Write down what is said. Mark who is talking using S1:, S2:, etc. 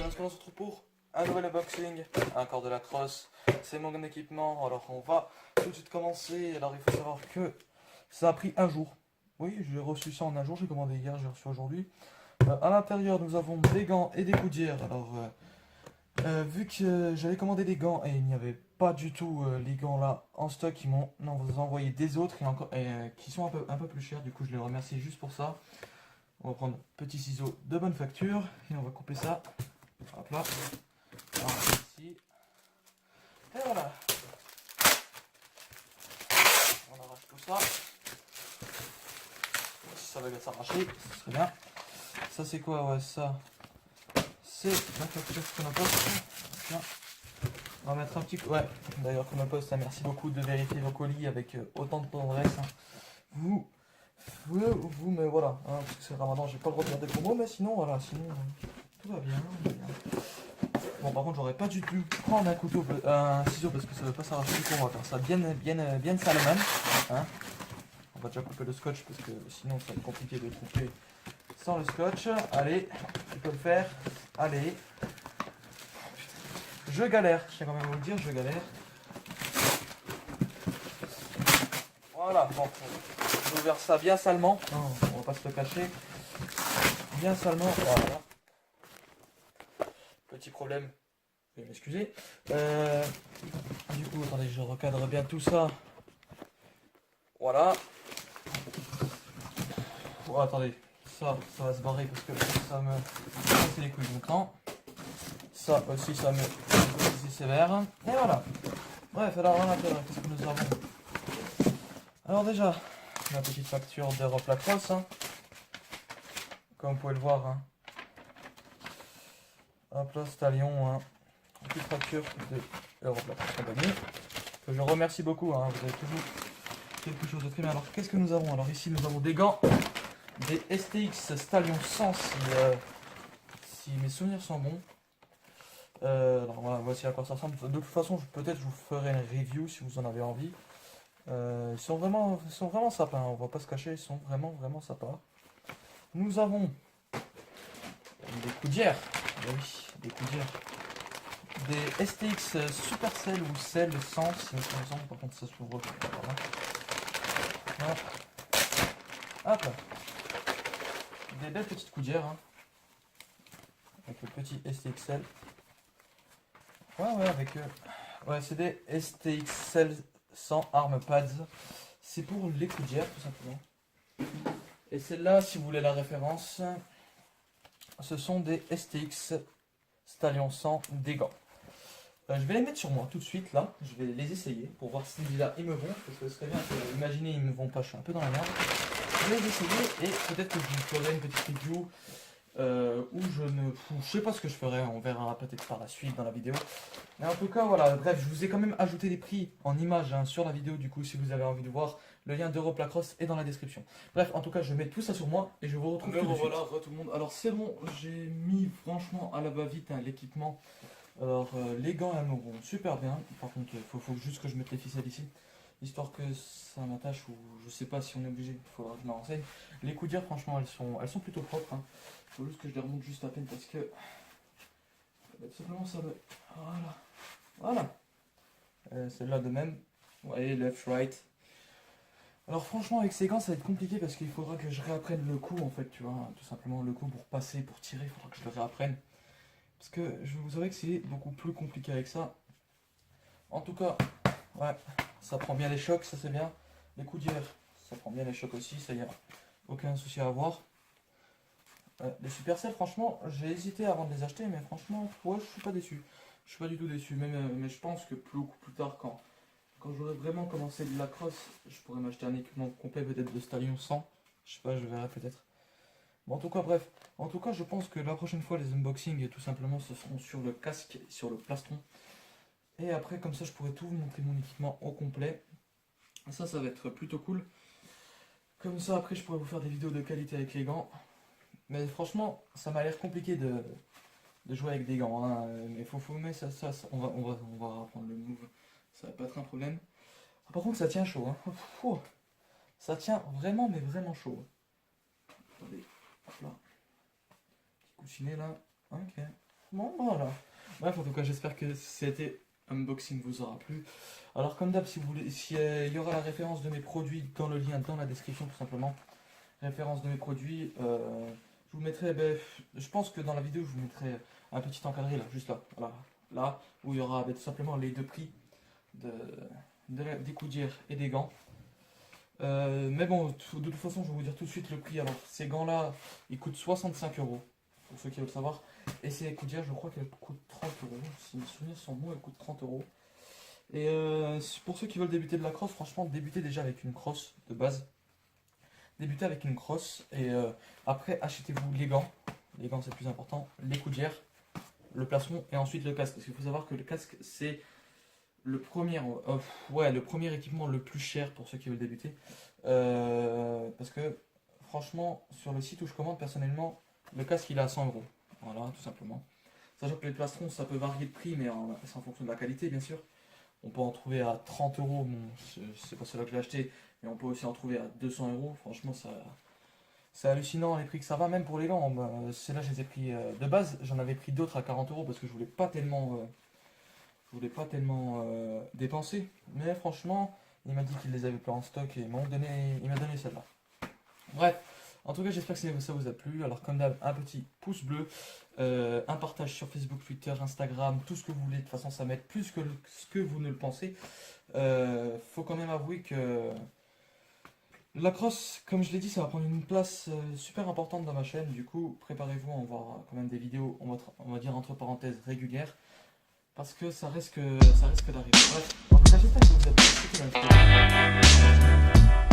S1: On se retrouve pour un nouvel unboxing, encore de la crosse, c'est mon équipement. Alors on va tout de suite commencer. Alors il faut savoir que ça a pris un jour. Oui, j'ai reçu ça en un jour, j'ai commandé hier, j'ai reçu aujourd'hui. À l'intérieur nous avons des gants et des coudières. Alors vu que j'avais commandé des gants et il n'y avait pas du tout les gants là en stock, ils m'ont envoyé des autres qui sont un peu plus chers. Du coup je les remercie juste pour ça. On va prendre petit ciseau de bonne facture et on va couper ça. Hop là. Alors, ici. Et voilà. On arrache tout ça. Si ça va bien s'arracher, ce serait bien. Ça c'est quoi? Ouais, ça. C'est la facture Chronopost. Tiens. On va mettre un petit coup. Ouais, d'ailleurs Chronopost, merci beaucoup de vérifier vos colis avec autant de tendresse. Vous, mais voilà, hein, parce que c'est Ramadan, j'ai pas le droit de dire des gros mots, mais sinon, voilà, sinon, tout va bien, Bon, par contre, j'aurais pas dû prendre un couteau, un ciseau, parce que ça veut pas s'arracher. Du coup, on va faire ça bien Salomon, hein. On va déjà couper le scotch, parce que sinon, ça va être compliqué de couper sans le scotch. Allez, tu peux le faire. Allez. Je galère, je sais quand même vous le dire, je galère. Voilà, bon, on va ouvrir ça bien salement. Non, on va pas se le cacher. Bien salement, voilà. Petit problème, veuillez m'excuser. Du coup, attendez, je recadre bien tout ça. Voilà. Oh, attendez, ça va se barrer parce que ça me casse les couilles longtemps. Ça aussi, ça me c'est sévère. Et voilà. Bref, alors on a qu'est-ce que nous avons? Alors déjà, la petite facture d'Europe Lacrosse, hein. Comme vous pouvez le voir, hein. Hop là, Stallion, hein. Petite facture de Europe Lacrosse Compagnie. Que je remercie beaucoup, hein. Vous avez toujours quelque chose de très bien. Alors qu'est-ce que nous avons? Alors ici nous avons des gants, des STX Stallion 100 si mes souvenirs sont bons. Alors voilà, voici à quoi ça ressemble. De toute façon, peut-être je vous ferai une review si vous en avez envie. Ils sont vraiment sympas, hein. On va pas se cacher, ils sont vraiment sympas. Nous avons des coudières, oui, des coudières, des STX Supercell ou Cell 100, si me semble, par contre ça s'ouvre. Voilà. Hop là. Des belles petites coudières, hein. Avec le petit STXL. Ouais, avec ouais, c'est des STXL 100 arm pads. C'est pour les coudières, tout simplement. Et celle-là, si vous voulez la référence, ce sont des STX Stallion 100 des gants. Je vais les mettre sur moi tout de suite, là. Je vais les essayer pour voir si là ils me vont. Parce que ce serait bien que, imaginez, ils me vont pas, je suis un peu dans la merde. Je vais les essayer et peut-être que je vous ferai une petite review. Où je sais pas ce que je ferai, on verra peut-être par la suite dans la vidéo. Mais en tout cas, voilà, bref, je vous ai quand même ajouté les prix en images, hein, sur la vidéo. Du coup, si vous avez envie de voir, le lien d'Europe Lacrosse est dans la description. Bref, en tout cas, je mets tout ça sur moi et je vous retrouve tout de suite. Voilà, tout le monde. Alors c'est bon, j'ai mis franchement à la va-vite, hein, l'équipement. Alors les gants, elles me vont super bien. Par contre, il faut juste que je mette les ficelles ici, histoire que ça m'attache, ou je sais pas si on est obligé, il faudra que je me renseigne. Les coudières, franchement, elles sont plutôt propres, hein. Il faut juste que je les remonte juste à peine parce que tout simplement ça me... Voilà. Celle-là de même. Vous voyez, left, right. Alors franchement, avec ces gants, ça va être compliqué parce qu'il faudra que je réapprenne le coup, en fait, tu vois. Tout simplement le coup pour passer, pour tirer, il faudra que je le réapprenne. Parce que je vous avouer que c'est beaucoup plus compliqué avec ça. En tout cas, ouais, ça prend bien les chocs, ça c'est bien. Les coudières, ça prend bien les chocs aussi, ça y a aucun souci à avoir. Les Supercell, franchement, j'ai hésité avant de les acheter, mais franchement, ouais, je suis pas déçu. Je suis pas du tout déçu, mais je pense que plus tard, quand j'aurai vraiment commencé de la crosse, je pourrais m'acheter un équipement complet, peut-être de Stallion 100. Je sais pas, je verrai peut-être. Bon, en tout cas, bref. En tout cas, je pense que la prochaine fois, les unboxings, tout simplement, ce seront sur le casque et sur le plastron. Et après, comme ça, je pourrai tout vous montrer mon équipement au complet. Ça va être plutôt cool. Comme ça, après, je pourrai vous faire des vidéos de qualité avec les gants. Mais franchement, ça m'a l'air compliqué de jouer avec des gants, hein. Mais faut mais ça, on va apprendre le move. Ça va pas être un problème. Ah, par contre, ça tient chaud, hein. Ça tient vraiment, mais vraiment chaud. Attendez, hop là. Petit coussinet là. Ok. Bon, voilà. Bref, en tout cas, j'espère que cet unboxing vous aura plu. Alors, comme d'hab, si vous voulez, il y aura la référence de mes produits dans le lien dans la description, tout simplement. Référence de mes produits. Je vous mettrai, je pense que dans la vidéo, je vous mettrai un petit encadré là, juste là. Voilà. Là, où il y aura tout simplement les deux prix des coudières et des gants. Mais bon, de toute façon, je vais vous dire tout de suite le prix. Alors, ces gants-là, ils coûtent 65 €, pour ceux qui veulent savoir. Et ces coudières, je crois qu'elles coûtent 30 €. Si mes souvenirs sont bons, elles coûtent 30 €. Et pour ceux qui veulent débuter de la crosse, franchement, débutez déjà avec une crosse de base. Débutez avec une crosse et après, achetez-vous les gants. Les gants, c'est le plus important. Les coudières, le plastron et ensuite le casque. Parce qu'il faut savoir que le casque, c'est le premier équipement le plus cher pour ceux qui veulent débuter. Parce que franchement, sur le site où je commande personnellement, le casque il est à 100 €. Voilà, tout simplement. Sachant que les plastrons, ça peut varier de prix, mais c'est en fonction de la qualité, bien sûr. On peut en trouver à 30 €. Bon, c'est pas celui-là que j'ai acheté, mais on peut aussi en trouver à 200 €. Franchement, c'est hallucinant les prix que ça va, même pour les gants. Ceux-là, je les ai pris de base. J'en avais pris d'autres à 40 € parce que je voulais pas tellement. Dépenser, mais franchement, il m'a dit qu'il les avait pas en stock et il m'a donné celle-là. Bref, en tout cas, j'espère que ça vous a plu. Alors, comme d'hab, un petit pouce bleu, un partage sur Facebook, Twitter, Instagram, tout ce que vous voulez. De toute façon, ça m'aide plus que ce que vous ne le pensez. Faut quand même avouer que la crosse, comme je l'ai dit, ça va prendre une place super importante dans ma chaîne. Du coup, préparez-vous à en voir quand même des vidéos, on va dire entre parenthèses, régulières. Parce que ça risque d'arriver. Bref, en tout cas, j'espère que vous avez apprécié.